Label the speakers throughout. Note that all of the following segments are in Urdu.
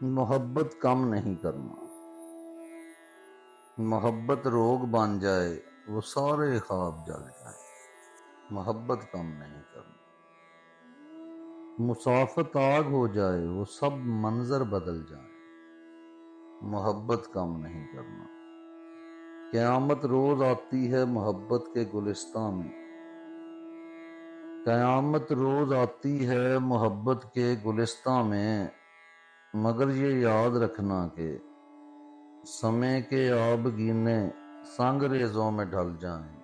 Speaker 1: محبت کم نہیں کرنا۔ محبت روگ بن جائے وہ سارے خواب جل جائیں۔ محبت کم نہیں کرنا۔ مسافت آگ ہو جائے وہ سب منظر بدل جائیں۔ محبت کم نہیں کرنا۔ قیامت روز آتی ہے محبت کے گلستان میں۔ قیامت روز آتی ہے محبت کے گلستان میں، مگر یہ یاد رکھنا کہ سمے کے آبگینے سنگ ریزوں میں ڈھل جائیں۔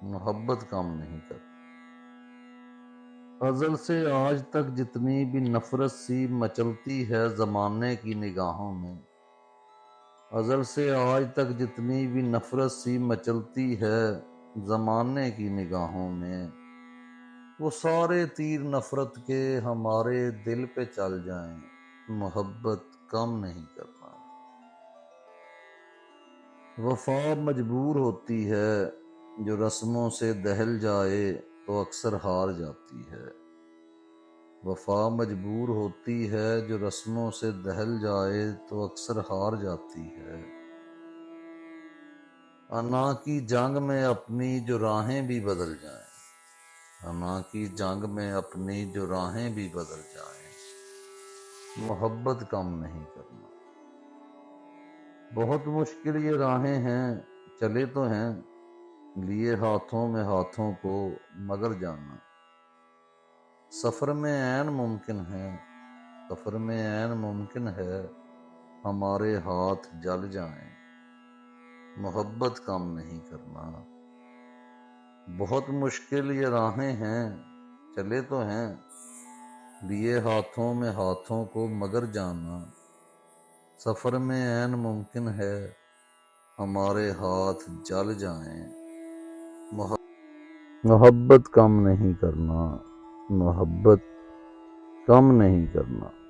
Speaker 1: محبت کم نہیں کرتی۔ ازل سے آج تک جتنی بھی نفرت سی مچلتی ہے زمانے کی نگاہوں میں، ازل سے آج تک جتنی بھی نفرت سی مچلتی ہے زمانے کی نگاہوں میں، وہ سارے تیر نفرت کے ہمارے دل پہ چل جائیں۔ محبت کم نہیں کرنا۔ وفا مجبور ہوتی ہے جو رسموں سے دہل جائے تو اکثر ہار جاتی ہے۔ وفا مجبور ہوتی ہے جو رسموں سے دہل جائے تو اکثر ہار جاتی ہے۔ انا کی جنگ میں اپنی جو راہیں بھی بدل جائیں، انا کی جنگ میں اپنی جو راہیں بھی بدل جائیں، محبت کم نہیں کرنا۔ بہت مشکل یہ راہیں ہیں، چلے تو ہیں لیے ہاتھوں میں ہاتھوں کو مگر جانا۔ سفر میں عین ممکن ہے، سفر میں عین ممکن ہے ہمارے ہاتھ جل جائیں۔ محبت کم نہیں کرنا۔ بہت مشکل یہ راہیں ہیں، چلے تو ہیں لیے ہاتھوں میں ہاتھوں کو مگر جانا۔ سفر میں عین ممکن ہے ہمارے ہاتھ جل جائیں۔ محبت کم نہیں کرنا۔ محبت کم نہیں کرنا۔